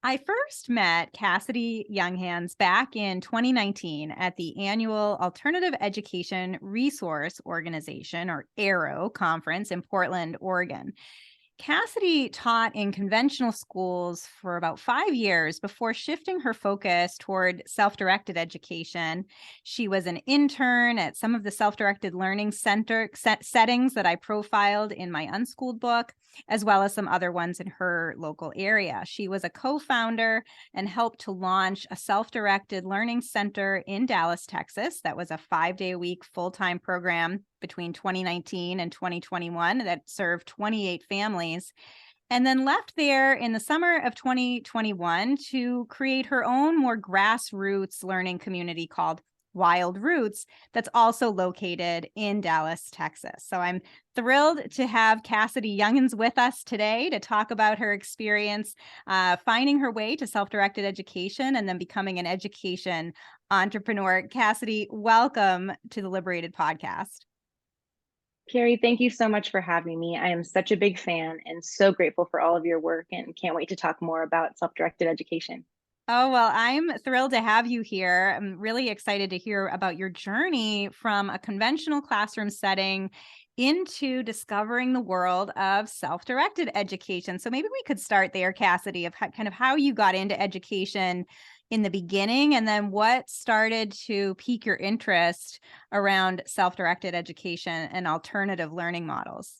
I first met Cassidy Younghans back in 2019 at the annual Alternative Education Resource Organization, or AERO, conference in Portland, Oregon. Cassidy taught in conventional schools for about 5 years before shifting her focus toward self directed education. She was an intern at some of the self directed learning center settings that I profiled in my Unschooled book, as well as some other ones in her local area. She was a co founder and helped to launch a self directed learning center in Dallas, Texas. That was a 5-day a week full time program between 2019 and 2021 that served 28 families, and then left there in the summer of 2021 to create her own more grassroots learning community called Wild Roots, that's also located in Dallas, Texas. So I'm thrilled to have Cassidy Younghans with us today to talk about her experience finding her way to self-directed education and then becoming an education entrepreneur. Cassidy, welcome to the Liberated Podcast. Carrie, thank you so much for having me. I am such a big fan and so grateful for all of your work and can't wait to talk more about self-directed education. Oh, well, I'm thrilled to have you here. I'm really excited to hear about your journey from a conventional classroom setting into discovering the world of self-directed education. So maybe we could start there, Cassidy, of kind of how you got into education in the beginning, and then what started to pique your interest around self-directed education and alternative learning models.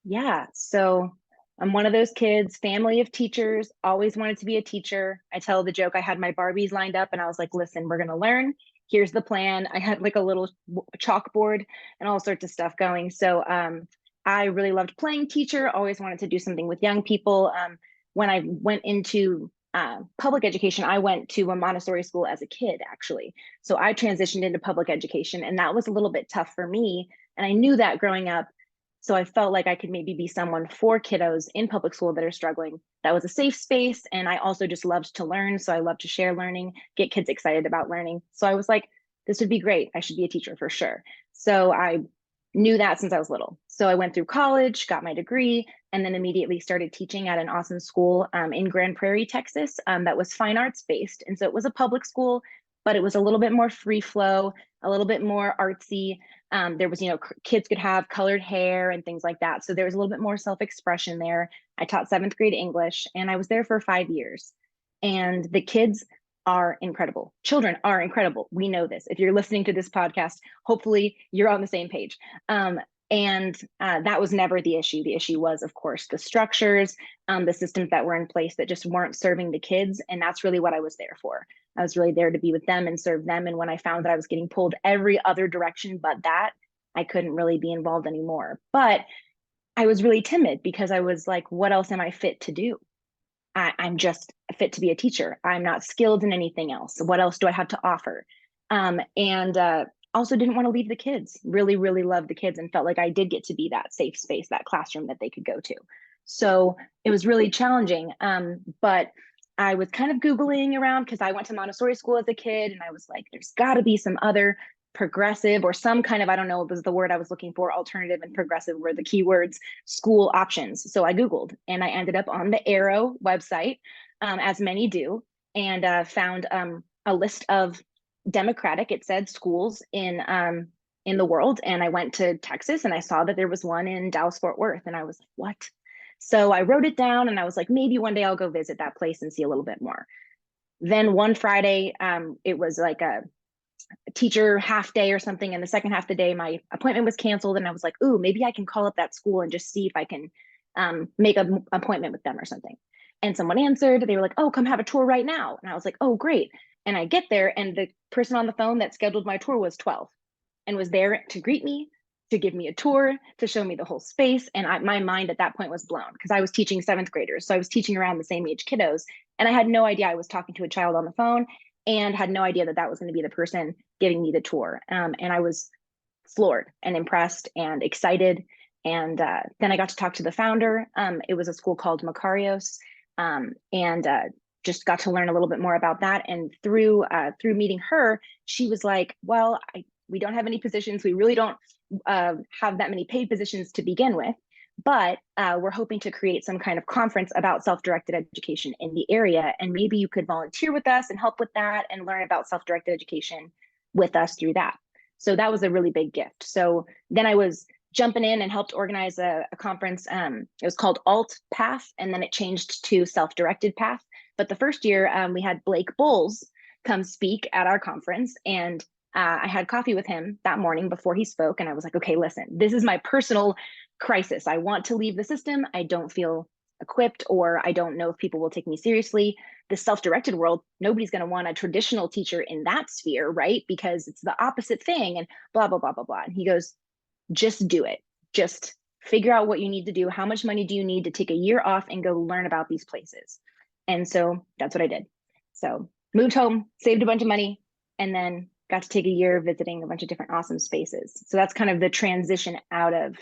Yeah, so I'm one of those kids, family of teachers, always wanted to be a teacher. I tell the joke, I had my Barbies lined up and I was like, listen, we're going to learn. Here's the plan. I had like a little chalkboard and all sorts of stuff going. So I really loved playing teacher, always wanted to do something with young people. When I went into public education, I went to a Montessori school as a kid, actually. So I transitioned into public education, and that was a little bit tough for me. And I knew that growing up. So I felt like I could maybe be someone for kiddos in public school that are struggling. That was a safe space. And I also just loved to learn. So I love to share learning, get kids excited about learning. So I was like, this would be great. I should be a teacher for sure. So I knew that since I was little. So I went through college, got my degree, and then immediately started teaching at an awesome school in Grand Prairie, Texas, that was fine arts based. And so it was a public school, but it was a little bit more free flow, a little bit more artsy. There was, kids could have colored hair and things like that. So there was a little bit more self-expression there. I taught 7th grade English and I was there for 5 years. And the kids are incredible. Children are incredible. We know this. If you're listening to this podcast, hopefully you're on the same page. And that was never the issue. The issue was, of course, the structures, the systems that were in place that just weren't serving the kids. And that's really what I was there for. I was really there to be with them and serve them. And when I found that I was getting pulled every other direction but that, I couldn't really be involved anymore. But I was really timid because I was like, what else am I fit to do? I'm just fit to be a teacher. I'm not skilled in anything else. What else do I have to offer? And also didn't want to leave the kids. Really, really loved the kids and felt like I did get to be that safe space, that classroom that they could go to. So it was really challenging. But I was kind of Googling around because I went to Montessori school as a kid and I was like, there's got to be some other progressive or some kind of, I don't know, it was the word I was looking for, alternative and progressive were the keywords, school options. So I Googled and I ended up on the AERO website, as many do, and found a list of democratic, it said, schools in the world. And I went to Texas and I saw that there was one in Dallas Fort Worth and I was like, what? So I wrote it down and I was like, maybe one day I'll go visit that place and see a little bit more. Then one Friday, it was like a teacher half day or something, and the second half of the day my appointment was canceled and I was like, ooh, maybe I can call up that school and just see if I can make an appointment with them or something. And someone answered. They were like, oh, come have a tour right now. And I was like, oh, great. And I get there and the person on the phone that scheduled my tour was 12 and was there to greet me, to give me a tour, to show me the whole space. And my mind at that point was blown because I was teaching 7th graders. So I was teaching around the same age kiddos. And I had no idea I was talking to a child on the phone and had no idea that that was going to be the person giving me the tour. And I was floored and impressed and excited. And then I got to talk to the founder. It was a school called Macarios, and just got to learn a little bit more about that. And through meeting her, she was like, well, we don't have any positions. We really don't have that many paid positions to begin with. but we're hoping to create some kind of conference about self-directed education in the area. And maybe you could volunteer with us and help with that and learn about self-directed education with us through that. So that was a really big gift. So then I was jumping in and helped organize a conference. It was called Alt Path, and then it changed to Self-Directed Path. But the first year, we had Blake Bowles come speak at our conference, and I had coffee with him that morning before he spoke, and I was like, okay, listen, this is my personal crisis. I want to leave the system. I don't feel equipped, or I don't know if people will take me seriously. The self-directed world, nobody's going to want a traditional teacher in that sphere, right? Because it's the opposite thing, and blah, blah, blah, blah, blah. And he goes, just do it. Just figure out what you need to do. How much money do you need to take a year off and go learn about these places? And so that's what I did. So moved home, saved a bunch of money, and then got to take a year visiting a bunch of different awesome spaces. So that's kind of the transition out of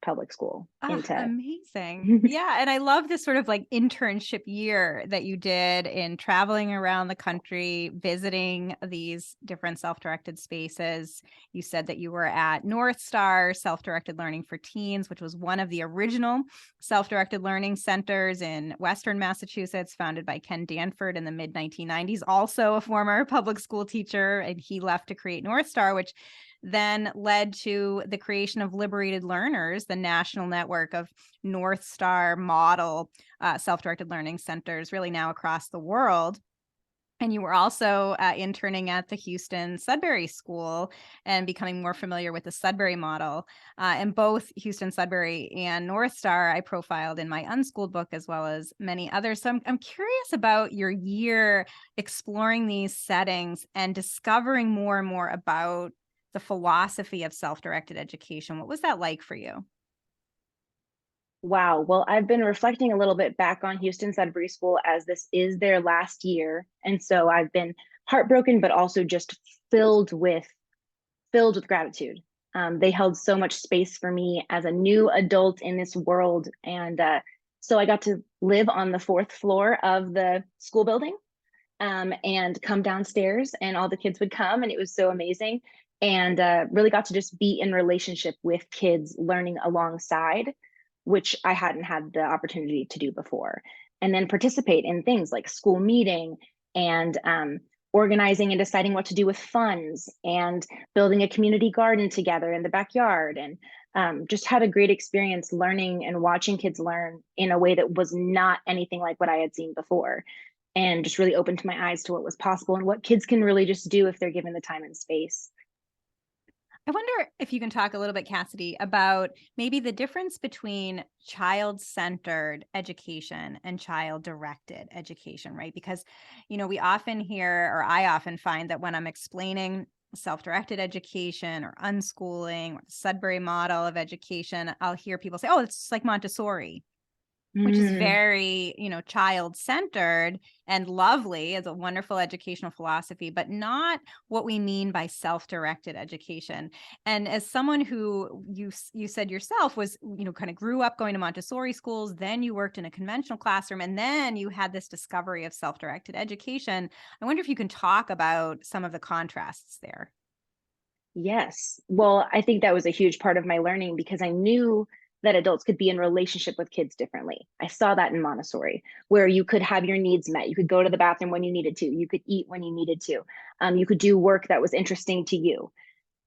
public school into amazing. Yeah. And I love this sort of like internship year that you did in traveling around the country, visiting these different self-directed spaces. You said that you were at North Star Self-Directed Learning for Teens, which was one of the original self-directed learning centers in Western Massachusetts, founded by Ken Danford in the mid 1990s, also a former public school teacher. And he left to create North Star, which then led to the creation of Liberated Learners, the national network of North Star model self-directed learning centers, really now across the world. And you were also interning at the Houston Sudbury School and becoming more familiar with the Sudbury model. And both Houston Sudbury and North Star I profiled in my Unschooled book, as well as many others. So I'm curious about your year exploring these settings and discovering more and more about the philosophy of self-directed education. What was that like for you? Wow. Well, I've been reflecting a little bit back on Houston Sudbury School, as this is their last year. And so I've been heartbroken, but also just filled with gratitude. They held so much space for me as a new adult in this world. And so I got to live on the fourth floor of the school building, and come downstairs, and all the kids would come, and it was so amazing. And really got to just be in relationship with kids learning alongside, which I hadn't had the opportunity to do before. And then participate in things like school meeting and organizing and deciding what to do with funds and building a community garden together in the backyard. And just had a great experience learning and watching kids learn in a way that was not anything like what I had seen before. And just really opened my eyes to what was possible and what kids can really just do if they're given the time and space. I wonder if you can talk a little bit, Cassidy, about maybe the difference between child-centered education and child-directed education, right? Because, we often hear, or I often find that when I'm explaining self-directed education or unschooling or the Sudbury model of education, I'll hear people say, oh, it's like Montessori, which is very, child-centered and lovely as a wonderful educational philosophy, but not what we mean by self-directed education. And as someone who you said yourself was, kind of grew up going to Montessori schools, then you worked in a conventional classroom, and then you had this discovery of self-directed education. I wonder if you can talk about some of the contrasts there. Yes. Well, I think that was a huge part of my learning, because I knew that adults could be in relationship with kids differently. I saw that in Montessori, where you could have your needs met. You could go to the bathroom when you needed to. You could eat when you needed to. You could do work that was interesting to you.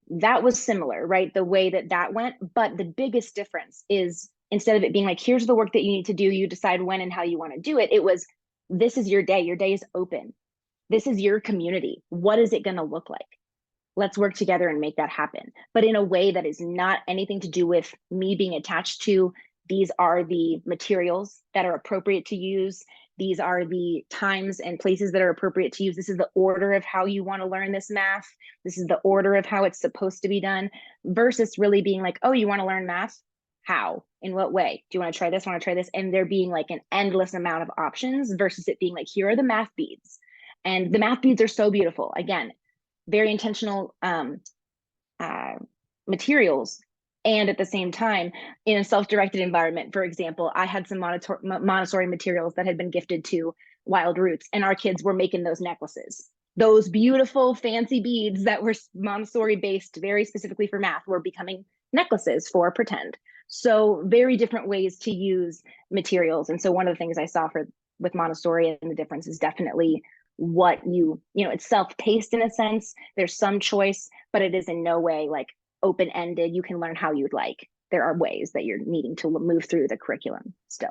That was similar, right? The way that went. But the biggest difference is, instead of it being like, here's the work that you need to do, you decide when and how you want to do it. It was, this is your day. Your day is open. This is your community. What is it going to look like? Let's work together and make that happen. But in a way that is not anything to do with me being attached to, these are the materials that are appropriate to use. These are the times and places that are appropriate to use. This is the order of how you want to learn this math. This is the order of how it's supposed to be done, versus really being like, oh, you want to learn math? How? In what way? Do you want to try this? Want to try this? And there being like an endless amount of options, versus it being like, here are the math beads. And the math beads are so beautiful. Again, very intentional materials. And at the same time, in a self-directed environment, for example, I had some Montessori materials that had been gifted to Wild Roots, and our kids were making those necklaces. Those beautiful fancy beads that were Montessori based very specifically for math were becoming necklaces for pretend. So very different ways to use materials. And so one of the things I saw with Montessori and the difference is definitely what it's self-paced in a sense. There's some choice, but it is in no way like open-ended. You can learn how you'd like. There are ways that you're needing to move through the curriculum still.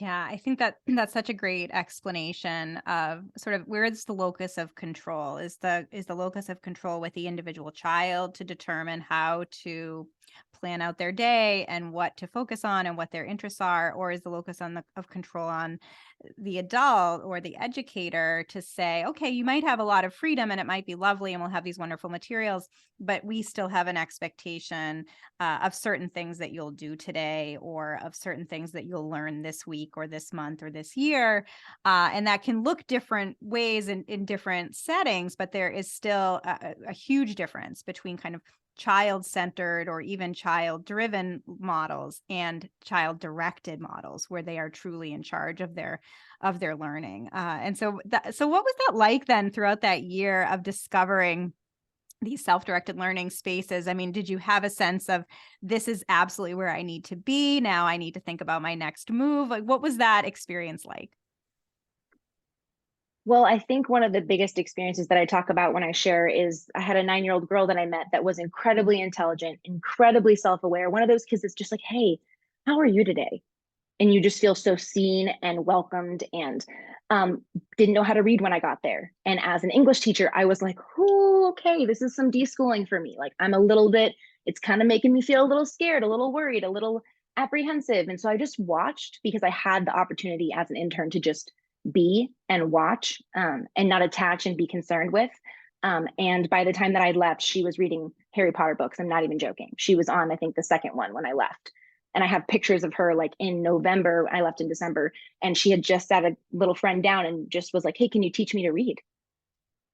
Yeah, I think that that's such a great explanation of sort of where is the locus of control? Is the locus of control with the individual child to determine how to plan out their day and what to focus on and what their interests are, or is the locus of control on the adult or the educator to say, okay, you might have a lot of freedom and it might be lovely and we'll have these wonderful materials, but we still have an expectation of certain things that you'll do today or of certain things that you'll learn this week or this month or this year. And that can look different ways in different settings, but there is still a huge difference between kind of child-centered or even child-driven models and child-directed models where they are truly in charge of their learning. And so what was that like then throughout that year of discovering these self-directed learning spaces? I mean, did you have a sense of this is absolutely where I need to be? Now I need to think about my next move. Like, what was that experience like? Well, I think one of the biggest experiences that I talk about when I share is I had a 9-year-old girl that I met that was incredibly intelligent, incredibly self-aware. One of those kids that's just like, hey, how are you today? And you just feel so seen and welcomed, and didn't know how to read when I got there. And as an English teacher, I was like, oh, okay, this is some deschooling for me. Like it's kind of making me feel a little scared, a little worried, a little apprehensive. And so I just watched because I had the opportunity as an intern to just be and watch, and not attach and be concerned with. And by the time that I left, she was reading Harry Potter books. I'm not even joking. She was on, I think, the second one when I left. And I have pictures of her like in November. I left in December, and she had just sat a little friend down and just was like, hey, can you teach me to read?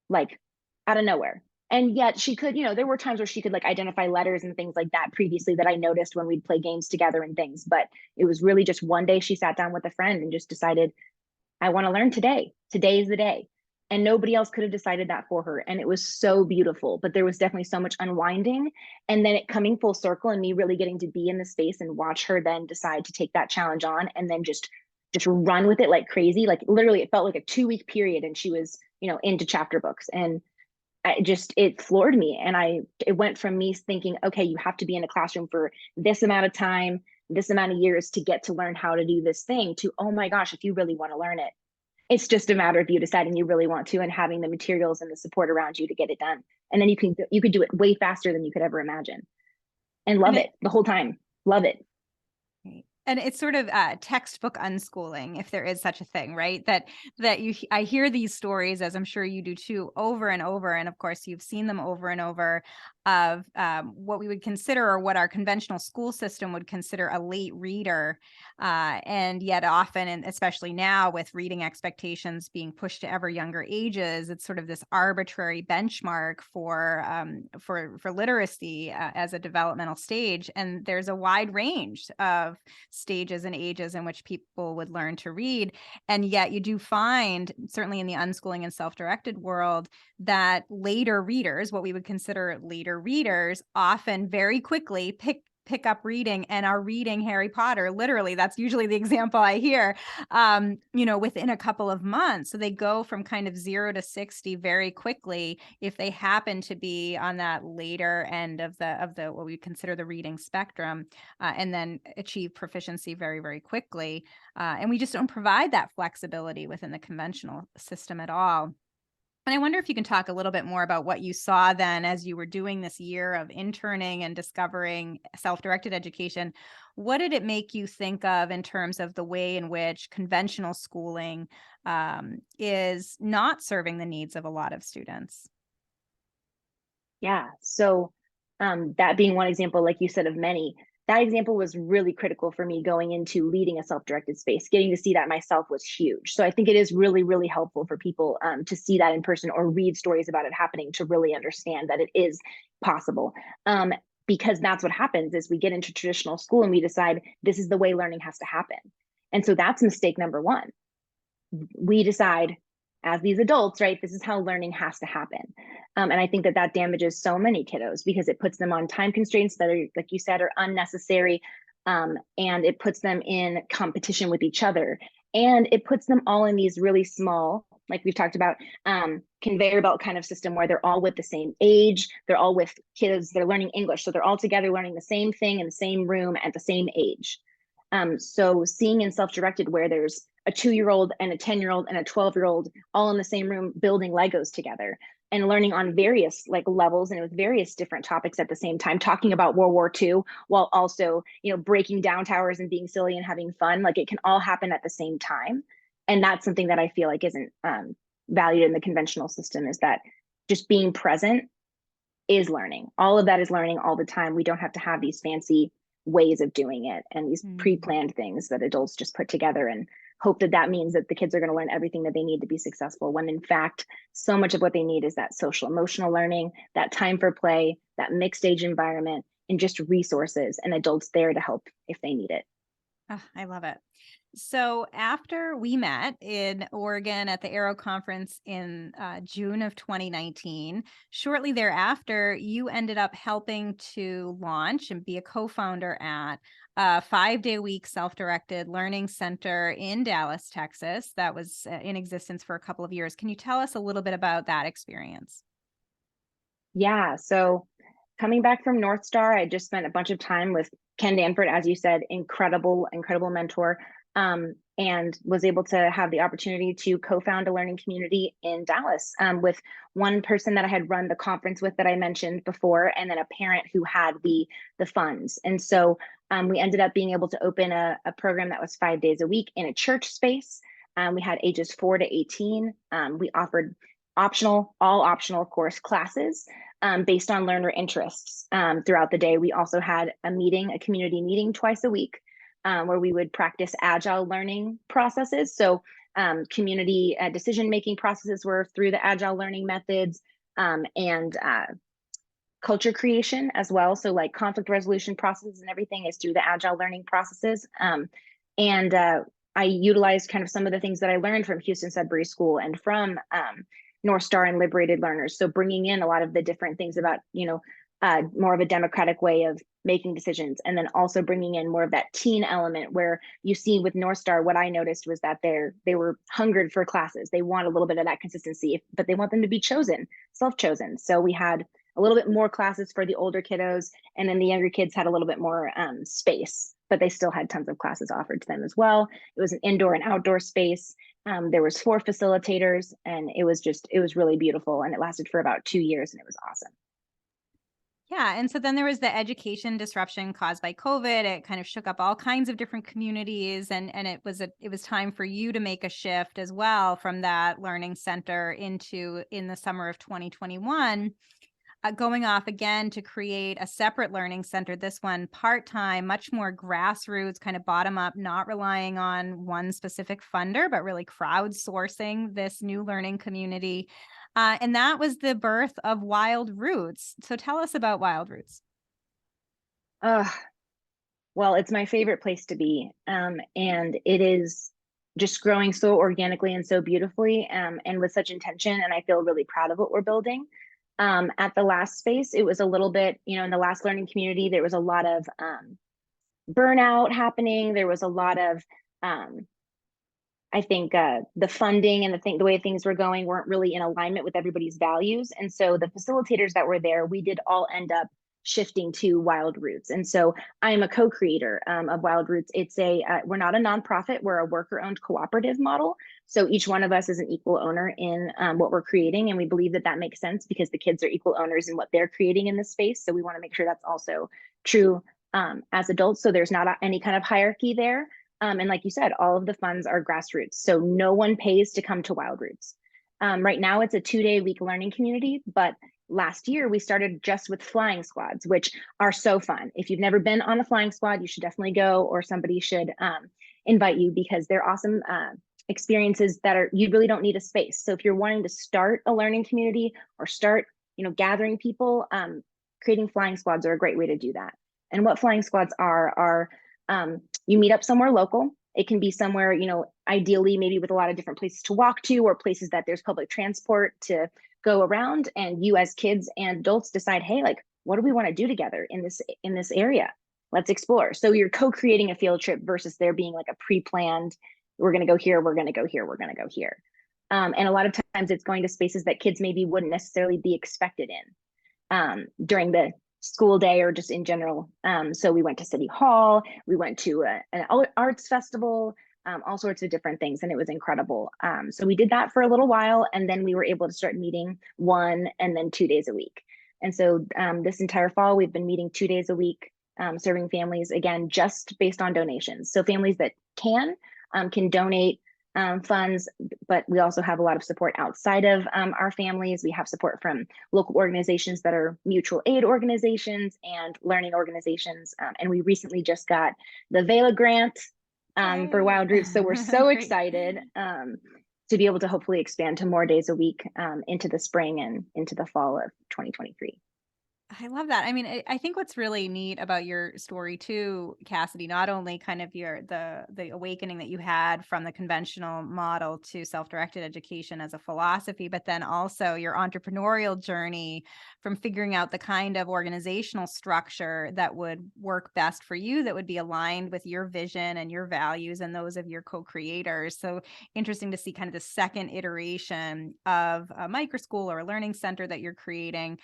Like out of nowhere. And yet she could, there were times where she could like identify letters and things like that previously that I noticed when we'd play games together and things. But it was really just one day she sat down with a friend and just decided, I want to learn today. Today is the day. And nobody else could have decided that for her. And it was so beautiful. But there was definitely so much unwinding. And then it coming full circle and me really getting to be in the space and watch her then decide to take that challenge on and then just run with it like crazy. Like literally, it felt like a 2-week period. And she was, into chapter books. And it floored me. And it went from me thinking, okay, you have to be in a classroom for this amount of time, this amount of years to get to learn how to do this thing, to, oh my gosh, if you really want to learn it, it's just a matter of you deciding you really want to and having the materials and the support around you to get it done. And then you could do it way faster than you could ever imagine and love it the whole time. Love it. And it's sort of textbook unschooling, if there is such a thing, right? I hear these stories, as I'm sure you do too, over and over. And of course, you've seen them over and over of what we would consider or what our conventional school system would consider a late reader. And yet often, and especially now with reading expectations being pushed to ever younger ages, it's sort of this arbitrary benchmark for literacy as a developmental stage. And there's a wide range of stages and ages in which people would learn to read. And yet you do find, certainly in the unschooling and self-directed world, that later readers, what we would consider later readers, often very quickly pick up reading and are reading Harry Potter. Literally, that's usually the example I hear, within a couple of months. So they go from kind of 0 to 60 very quickly if they happen to be on that later end of the what we consider the reading spectrum, and then achieve proficiency very, very quickly. And we just don't provide that flexibility within the conventional system at all. And I wonder if you can talk a little bit more about what you saw then as you were doing this year of interning and discovering self-directed education. What did it make you think of in terms of the way in which conventional schooling is not serving the needs of a lot of students? Yeah. So that being one example, like you said, of many, that example was really critical for me going into leading a self-directed space. Getting to see that myself was huge. So I think it is really, really helpful for people to see that in person or read stories about it happening to really understand that it is possible. Because that's what happens is we get into traditional school and we decide this is the way learning has to happen. And so that's mistake number one. We decide as these adults, right, this is how learning has to happen. And I think that damages so many kiddos because it puts them on time constraints that are, like you said, are unnecessary. And it puts them in competition with each other. And it puts them all in these really small, like we've talked about, conveyor belt kind of system where they're all with the same age. They're all with kids. They're learning English. So they're all together learning the same thing in the same room at the same age. So seeing in self-directed where there's a 2-year-old and a 10-year-old and a 12-year-old all in the same room building Legos together and learning on various like levels and with various different topics at the same time, talking about World War II while also, breaking down towers and being silly and having fun. Like it can all happen at the same time. And that's something that I feel like isn't valued in the conventional system, is that just being present is learning. All of that is learning all the time. We don't have to have these fancy ways of doing it and these pre-planned things that adults just put together and hope that that means that the kids are going to learn everything that they need to be successful, when in fact so much of what they need is that social emotional learning, that time for play, that mixed age environment, and just resources and adults there to help if they need it. Oh, I love it. So after we met in Oregon at the Aero Conference in June of 2019, shortly thereafter, you ended up helping to launch and be a co-founder at a 5-day-a-week self-directed learning center in Dallas, Texas, that was in existence for a couple of years. Can you tell us a little bit about that experience? Yeah, so coming back from North Star, I just spent a bunch of time with Ken Danford, as you said, incredible mentor, and was able to have the opportunity to co-found a learning community in Dallas with one person that I had run the conference with that I mentioned before, and then a parent who had the funds. And so we ended up being able to open a program that was 5 days a week in a church space. We had ages 4 to 18. We offered all optional, of course, classes based on learner interests throughout the day. We also had a community meeting twice a week where we would practice agile learning processes. So community decision-making processes were through the agile learning methods, and culture creation as well. So like conflict resolution processes and everything is through the agile learning processes. And I utilized kind of some of the things that I learned from Houston Sudbury School and from North Star and Liberated Learners. So bringing in a lot of the different things about, more of a democratic way of making decisions, and then also bringing in more of that teen element where you see with North Star, what I noticed was that they were hungered for classes. They want a little bit of that consistency, but they want them to be chosen, self-chosen. So we had a little bit more classes for the older kiddos, and then the younger kids had a little bit more space, but they still had tons of classes offered to them as well. It was an indoor and outdoor space. There was 4 facilitators, and it was really beautiful, and it lasted for about 2 years, and it was awesome. Yeah. And so then there was the education disruption caused by COVID. It kind of shook up all kinds of different communities. And it was time for you to make a shift as well from that learning center into in the summer of 2021, going off again to create a separate learning center, this one part-time, much more grassroots, kind of bottom up, not relying on one specific funder, but really crowdsourcing this new learning community. And that was the birth of Wild Roots. So tell us about Wild Roots. Well, it's my favorite place to be. And it is just growing so organically and so beautifully, and with such intention. And I feel really proud of what we're building. At the last space, it was a little bit, in the last learning community, there was a lot of burnout happening. There was a lot of, I think the funding and the way things were going weren't really in alignment with everybody's values. And so the facilitators that were there, we did all end up shifting to Wild Roots. And so I am a co-creator of Wild Roots. It's we're not a nonprofit, we're a worker-owned cooperative model. So each one of us is an equal owner in what we're creating. And we believe that makes sense because the kids are equal owners in what they're creating in this space. So we want to make sure that's also true as adults. So there's not any kind of hierarchy there. And like you said, all of the funds are grassroots. So no one pays to come to Wild Roots. Right now it's a 2-day-a-week learning community, but last year we started just with flying squads, which are so fun. If you've never been on a flying squad, you should definitely go, or somebody should invite you, because they're awesome experiences you really don't need a space. So if you're wanting to start a learning community or start, gathering people, creating flying squads are a great way to do that. And what flying squads are you meet up somewhere local. It can be somewhere, ideally maybe with a lot of different places to walk to, or places that there's public transport to go around. And you as kids and adults decide, hey, like, what do we want to do together in this area? let's explore. So you're co-creating a field trip versus there being like a pre-planned, we're going to go here, we're going to go here, we're going to go here. And a lot of times it's going to spaces that kids maybe wouldn't necessarily be expected in during the school day or just in general. So we went to City Hall, we went to an arts festival, all sorts of different things, and it was incredible. So we did that for a little while, and then we were able to start meeting 1 and then 2 days a week. And so this entire fall, we've been meeting 2 days a week, serving families, again, just based on donations. So families that can donate funds, but we also have a lot of support outside of our families. We have support from local organizations that are mutual aid organizations and learning organizations. And we recently just got the Vela grant for Wild Roots. So we're so excited to be able to hopefully expand to more days a week into the spring and into the fall of 2023. I love that. I mean, I think what's really neat about your story too, Cassidy, not only kind of the awakening that you had from the conventional model to self-directed education as a philosophy, but then also your entrepreneurial journey from figuring out the kind of organizational structure that would work best for you, that would be aligned with your vision and your values and those of your co-creators. So interesting to see kind of the second iteration of a microschool or a learning center that you're creating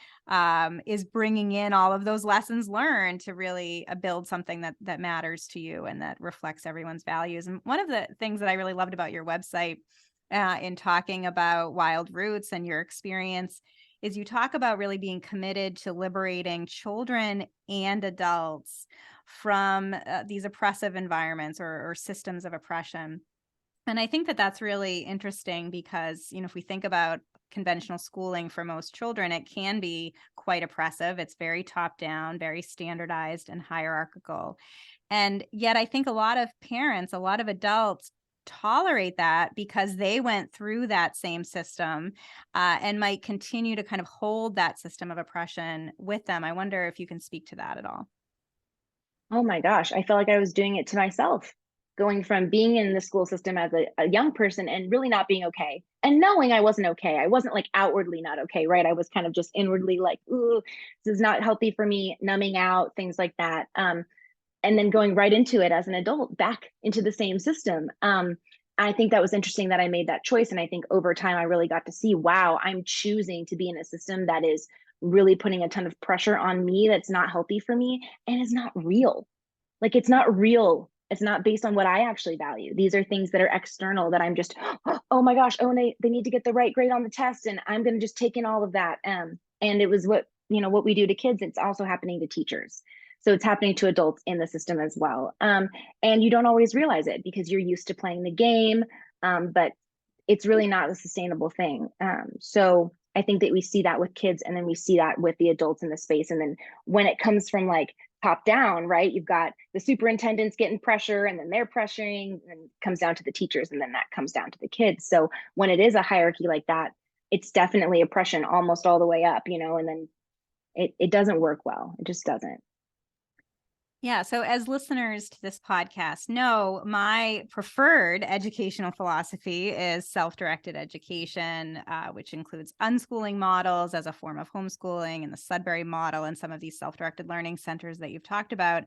is bringing in all of those lessons learned to really build something that matters to you and that reflects everyone's values. And one of the things that I really loved about your website in talking about Wild Roots and your experience is you talk about really being committed to liberating children and adults from these oppressive environments or systems of oppression. And I think that that's really interesting because, if we think about conventional schooling for most children, it can be quite oppressive. It's very top down, very standardized and hierarchical. And yet I think a lot of parents, a lot of adults tolerate that because they went through that same system and might continue to kind of hold that system of oppression with them. I wonder if you can speak to that at all. Oh my gosh, I felt like I was doing it to myself, going from being in the school system as a young person and really not being okay, and knowing I wasn't okay. I wasn't like outwardly not okay, right? I was kind of just inwardly like, ooh, this is not healthy for me, numbing out, things like that. And then going right into it as an adult, back into the same system. I think that was interesting that I made that choice. And I think over time, I really got to see, wow, I'm choosing to be in a system that is really putting a ton of pressure on me that's not healthy for me and is not real. Like it's not real. It's not based on what I actually value. These are things that are external that I'm just, oh my gosh, oh, and they need to get the right grade on the test. And I'm going to just take in all of that. And it was what we do to kids. It's also happening to teachers. So it's happening to adults in the system as well. And you don't always realize it because you're used to playing the game. But it's really not a sustainable thing. So I think that we see that with kids, and then we see that with the adults in the space. And then when it comes from like top down, right, you've got the superintendents getting pressure, and then they're pressuring, and it comes down to the teachers, and then that comes down to the kids. So when it is a hierarchy like that, it's definitely oppression almost all the way up, and then it doesn't work well. It just doesn't. Yeah. So, as listeners to this podcast know, my preferred educational philosophy is self-directed education, which includes unschooling models as a form of homeschooling and the Sudbury model and some of these self-directed learning centers that you've talked about.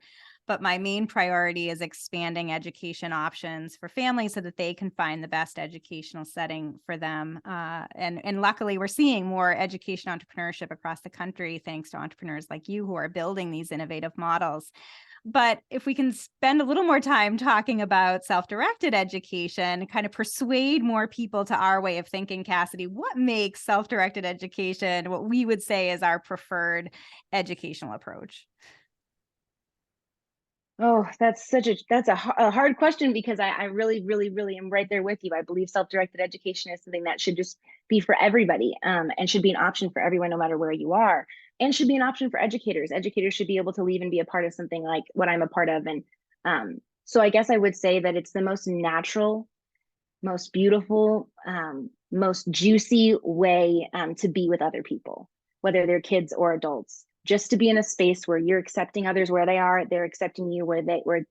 But my main priority is expanding education options for families so that they can find the best educational setting for them. And luckily, we're seeing more education entrepreneurship across the country, thanks to entrepreneurs like you who are building these innovative models. But if we can spend a little more time talking about self-directed education, kind of persuade more people to our way of thinking, Cassidy, what makes self-directed education what we would say is our preferred educational approach? Oh, that's a hard question because I really, really, really am right there with you. I believe self-directed education is something that should just be for everybody, and should be an option for everyone, no matter where you are, and should be an option for educators. Educators should be able to leave and be a part of something like what I'm a part of. And so I guess I would say that it's the most natural, most beautiful, most juicy way to be with other people, whether they're kids or adults. Just to be in a space where you're accepting others where they are, they're accepting you where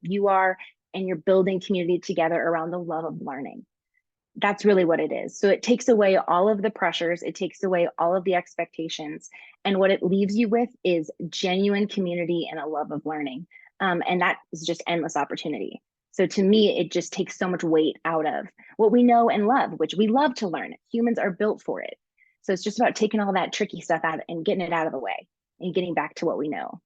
you are, and you're building community together around the love of learning. That's really what it is. So it takes away all of the pressures, it takes away all of the expectations, and what it leaves you with is genuine community and a love of learning. And that is just endless opportunity. So to me, it just takes so much weight out of what we know and love, which we love to learn. Humans are built for it. So it's just about taking all that tricky stuff out and getting it out of the way and getting back to what we know.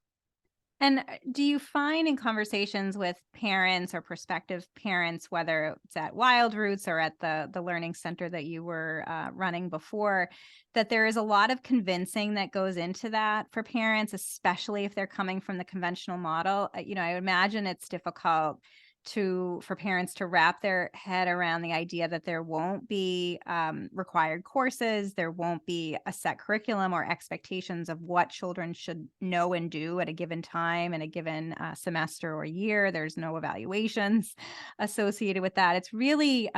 And do you find in conversations with parents or prospective parents, whether it's at Wild Roots or at the learning center that you were running before, that there is a lot of convincing that goes into that for parents, especially if they're coming from the conventional model? I imagine it's difficult for parents to wrap their head around the idea that there won't be required courses, there won't be a set curriculum or expectations of what children should know and do at a given time in a given semester or year. There's no evaluations associated with that. It's really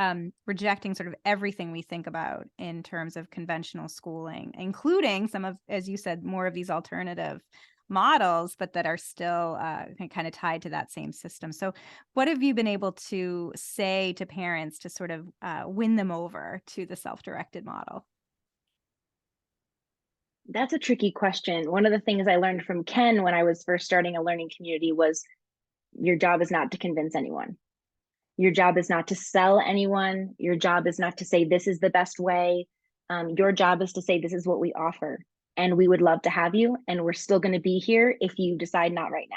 rejecting sort of everything we think about in terms of conventional schooling, including some of, as you said, more of these alternative models, but that are still kind of tied to that same system. So what have you been able to say to parents to sort of win them over to the self-directed model? That's a tricky question. One of the things I learned from Ken when I was first starting a learning community was your job is not to convince anyone. Your job is not to sell anyone. Your job is not to say this is the best way. Your job is to say this is what we offer. And we would love to have you. And we're still going to be here if you decide not right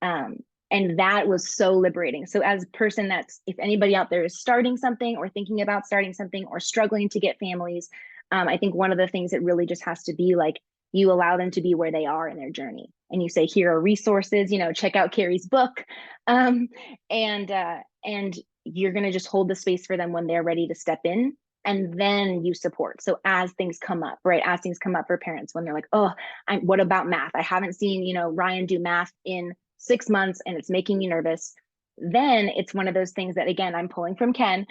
now. And that was so liberating. So as a person if anybody out there is starting something or thinking about starting something or struggling to get families, I think one of the things that really just has to be like, you allow them to be where they are in their journey. And you say, here are resources, check out Carrie's book. And you're going to just hold the space for them when they're ready to step in. And then you support. So as things come up, right? As things come up for parents when they're like, oh, what about math? I haven't seen, Ryan do math in 6 months and it's making me nervous. Then it's one of those things that, again, I'm pulling from Ken.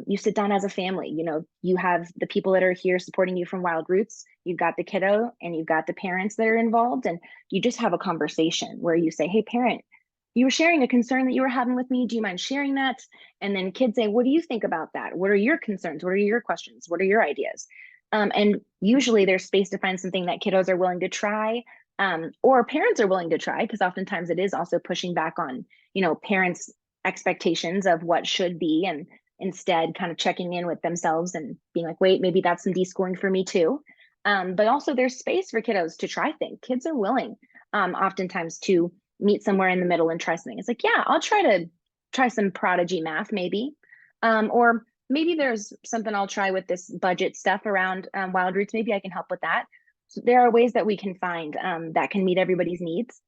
You sit down as a family, you have the people that are here supporting you from Wild Roots. You've got the kiddo and you've got the parents that are involved. And you just have a conversation where you say, hey, parent, you were sharing a concern that you were having with me. Do you mind sharing that? And then kids say, what do you think about that? What are your concerns? What are your questions? What are your ideas? And usually there's space to find something that kiddos are willing to try, or parents are willing to try, because oftentimes it is also pushing back on, parents' expectations of what should be, and instead kind of checking in with themselves and being like, wait, maybe that's some deschooling for me too. But also there's space for kiddos to try things. Kids are willing oftentimes to meet somewhere in the middle and try something. It's like, yeah, I'll try some Prodigy math maybe. Or maybe there's something I'll try with this budget stuff around Wild Roots. Maybe I can help with that. So there are ways that we can find that can meet everybody's needs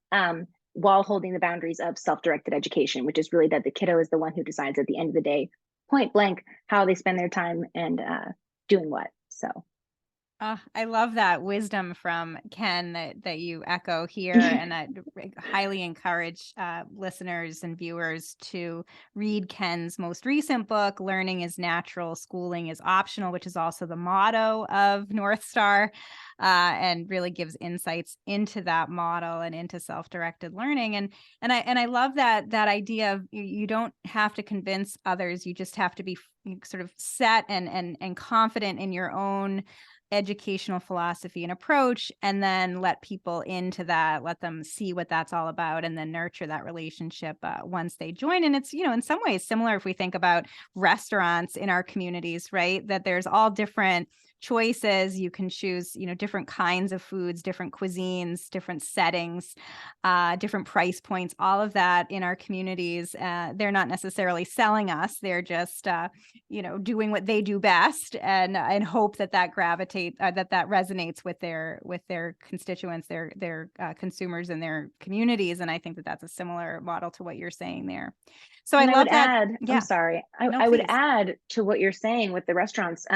while holding the boundaries of self-directed education, which is really that the kiddo is the one who decides at the end of the day, point blank, how they spend their time and doing what. So. I love that wisdom from Ken that you echo here. And I highly encourage listeners and viewers to read Ken's most recent book, Learning is Natural, Schooling is Optional, which is also the motto of North Star, and really gives insights into that model and into self-directed learning. And I love that idea of you don't have to convince others. You just have to be sort of set and confident in your own educational philosophy and approach, and then let people into that, let them see what that's all about, and then nurture that relationship once they join. And it's, in some ways similar if we think about restaurants in our communities, right? That there's all different choices. You can choose, different kinds of foods, different cuisines, different settings, different price points, all of that in our communities. They're not necessarily selling us. They're just, doing what they do best, and hope that that resonates with their constituents, their consumers and their communities. And I think that that's a similar model to what you're saying there. So And I love that. Add, Yeah. I'm sorry. No, I would please. add to what you're saying with the restaurants.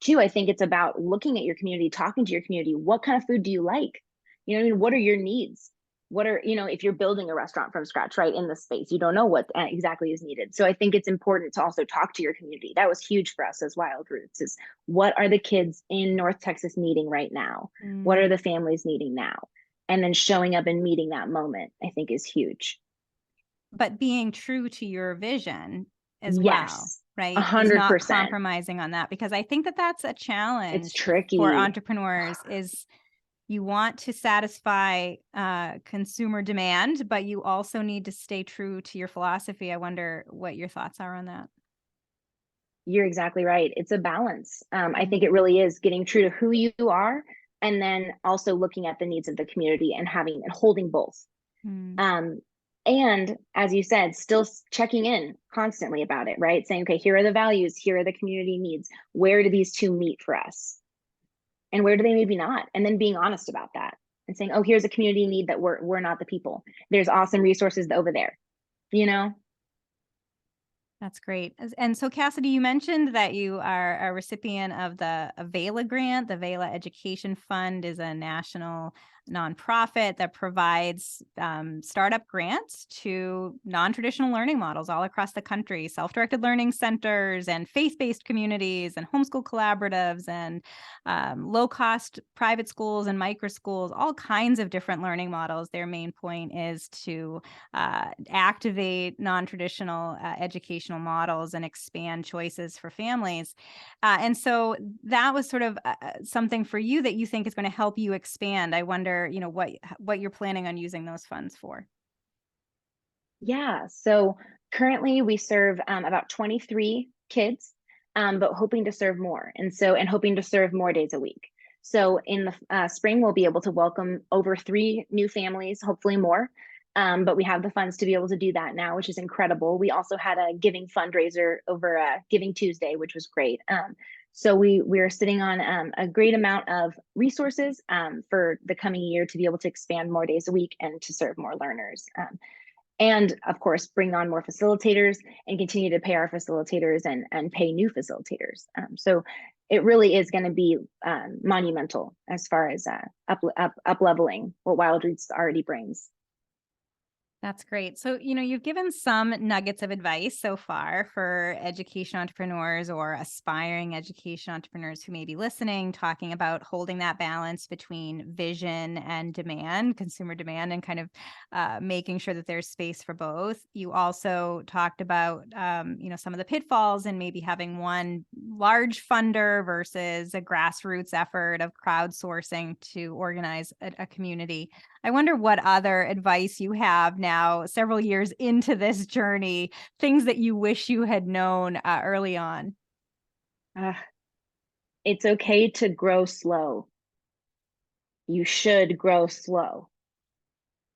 Too, I think it's about looking at your community, talking to your community. What kind of food do you like? What are your needs? What are, if you're building a restaurant from scratch, right, in the space, you don't know what exactly is needed. So I think it's important to also talk to your community. That was huge for us as Wild Roots, is what are the kids in North Texas needing right now? What are the families needing now? And then showing up and meeting that moment, I think, is huge. But being true to your vision as well, Yes, right? Is not 100%. compromising on that, because I think that that's a challenge It's tricky for entrepreneurs is, you want to satisfy consumer demand, but you also need to stay true to your philosophy. I wonder what your thoughts are on that. You're exactly right. It's a balance. I think it really is getting true to who you are, and then also looking at the needs of the community and having and holding both. Mm. Um, and as you said, still checking in constantly about it, right? Saying, okay, here are the values, here are the community needs. Where do these two meet for us? And where do they maybe not? And then being honest about that and saying, oh, here's a community need that we're not the people. There's awesome resources over there, you know? That's great. And so, Cassidy, you mentioned that you are a recipient of the Avela grant. The Avela Education Fund is a national nonprofit that provides startup grants to non-traditional learning models all across the country, self-directed learning centers and faith-based communities and homeschool collaboratives and low-cost private schools and micro schools, all kinds of different learning models. Their main point is to activate non-traditional educational models and expand choices for families. And so that was sort of something for you that you think is going to help you expand. I wonder, what you're planning on using those funds for. Yeah. So currently we serve about 23 kids, but hoping to serve more. And hoping to serve more days a week. So in the spring, we'll be able to welcome over 3 new families, hopefully more. But we have the funds to be able to do that now, which is incredible. We also had a giving fundraiser over Giving Tuesday, which was great. So we're sitting on a great amount of resources for the coming year to be able to expand more days a week and to serve more learners. And of course, bring on more facilitators and continue to pay our facilitators and pay new facilitators. So it really is going to be monumental as far as up leveling what Wild Roots already brings. That's great. So, you've given some nuggets of advice so far for education entrepreneurs or aspiring education entrepreneurs who may be listening, talking about holding that balance between vision and demand, consumer demand, and kind of making sure that there's space for both. You also talked about, some of the pitfalls and maybe having one large funder versus a grassroots effort of crowdsourcing to organize a community. I wonder what other advice you have now, several years into this journey, things that you wish you had known early on. Uh, it's okay to grow slow. You should grow slow.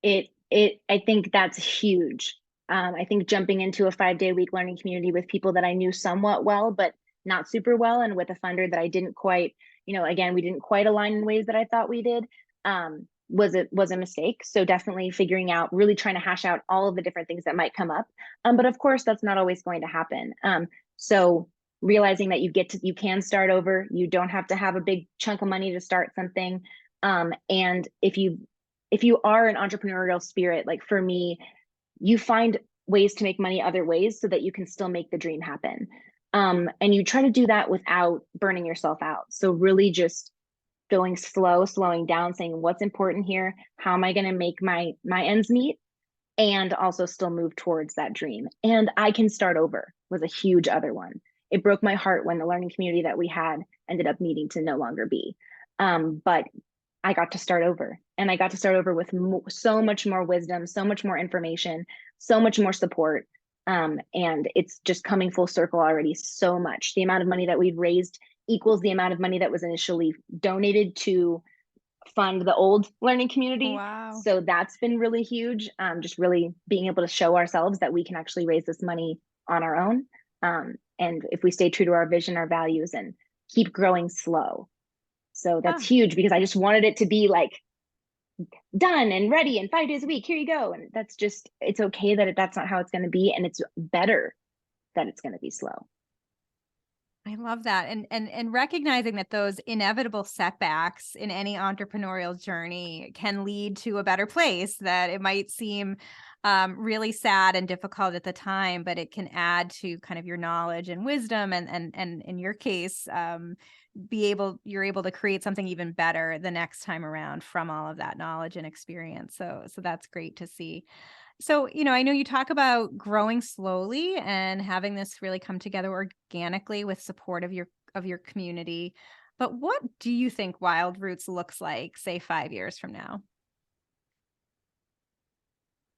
I think that's huge. I think jumping into a 5-day-a-week learning community with people that I knew somewhat well, but not super well, and with a funder that I didn't quite, again, we didn't quite align in ways that I thought we did, was a mistake. So definitely figuring out, really trying to hash out all of the different things that might come up. But of course, that's not always going to happen. So realizing that you can start over. You don't have to have a big chunk of money to start something. And if you are an entrepreneurial spirit, like for me, you find ways to make money other ways so that you can still make the dream happen. And you try to do that without burning yourself out. So really just going slow, slowing down, saying what's important here, how am I going to make my ends meet, and also still move towards that dream. And I can start over was a huge other one. It broke my heart when the learning community that we had ended up needing to no longer be. But I got to start over, and I got to start over with so much more wisdom, so much more information, so much more support. And it's just coming full circle already so much. The amount of money that we've raised equals the amount of money that was initially donated to fund the old learning community. Wow. So that's been really huge. Just really being able to show ourselves that we can actually raise this money on our own. And if we stay true to our vision, our values, and keep growing slow. So that's Ah, huge, because I just wanted it to be like done and ready and 5 days a week, here you go. And that's just, it's okay that that's not how it's going to be. And it's better that it's going to be slow. I love that. And recognizing that those inevitable setbacks in any entrepreneurial journey can lead to a better place, that it might seem really sad and difficult at the time, but it can add to kind of your knowledge and wisdom, and in your case, you're able to create something even better the next time around from all of that knowledge and experience. So that's great to see. So, I know you talk about growing slowly and having this really come together organically with support of your community. But what do you think Wild Roots looks like, say, 5 years from now?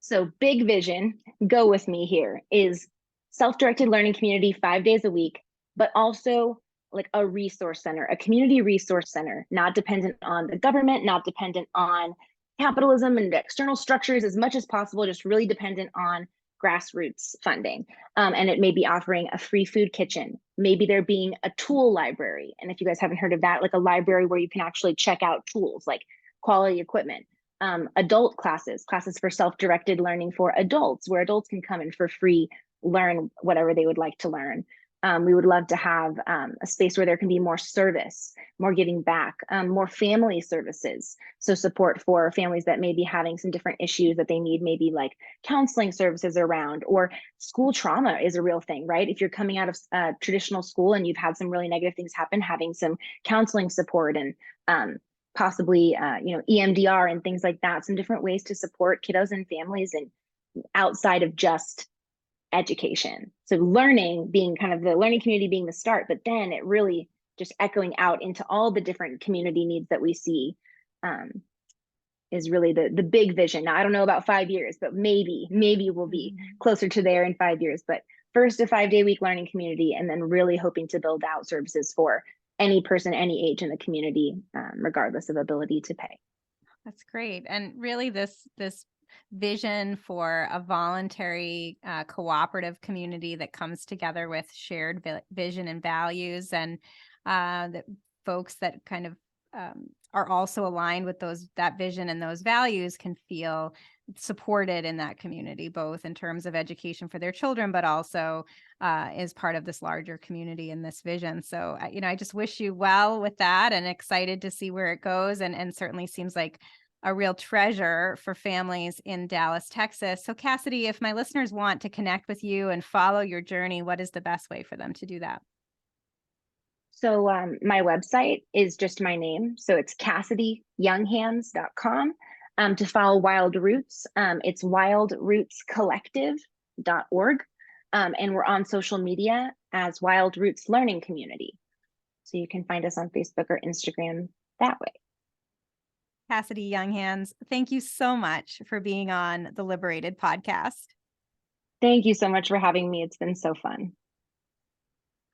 So big vision, go with me here, is self-directed learning community 5 days a week, but also like a resource center, a community resource center, not dependent on the government, not dependent on capitalism and external structures as much as possible, just really dependent on grassroots funding. And it may be offering a free food kitchen. Maybe there being a tool library. And if you guys haven't heard of that, like a library where you can actually check out tools like quality equipment. Adult classes for self-directed learning for adults, where adults can come in for free, learn whatever they would like to learn. We would love to have a space where there can be more service, more giving back, more family services. So support for families that may be having some different issues that they need, maybe like counseling services around, or school trauma is a real thing, right? If you're coming out of traditional school and you've had some really negative things happen, having some counseling support and possibly EMDR and things like that, some different ways to support kiddos and families and outside of just education. So learning being kind of the learning community being the start, but then it really just echoing out into all the different community needs that we see is really the big vision. Now, I don't know about 5 years, but maybe we'll be closer to there in 5 years. But first, a 5-day week learning community, and then really hoping to build out services for any person, any age in the community, regardless of ability to pay. That's great. And really this vision for a voluntary cooperative community that comes together with shared vision and values, and that folks that kind of are also aligned with that vision and those values can feel supported in that community, both in terms of education for their children, but also is part of this larger community and this vision. So, I just wish you well with that, and excited to see where it goes, and certainly seems like a real treasure for families in Dallas, Texas. So Cassidy, if my listeners want to connect with you and follow your journey, what is the best way for them to do that? So my website is just my name. So it's CassidyYounghans.com. To follow Wild Roots, it's wildrootscollective.org. And we're on social media as Wild Roots Learning Community. So you can find us on Facebook or Instagram that way. Cassidy Younghans, thank you so much for being on the Liberated podcast. Thank you so much for having me. It's been so fun.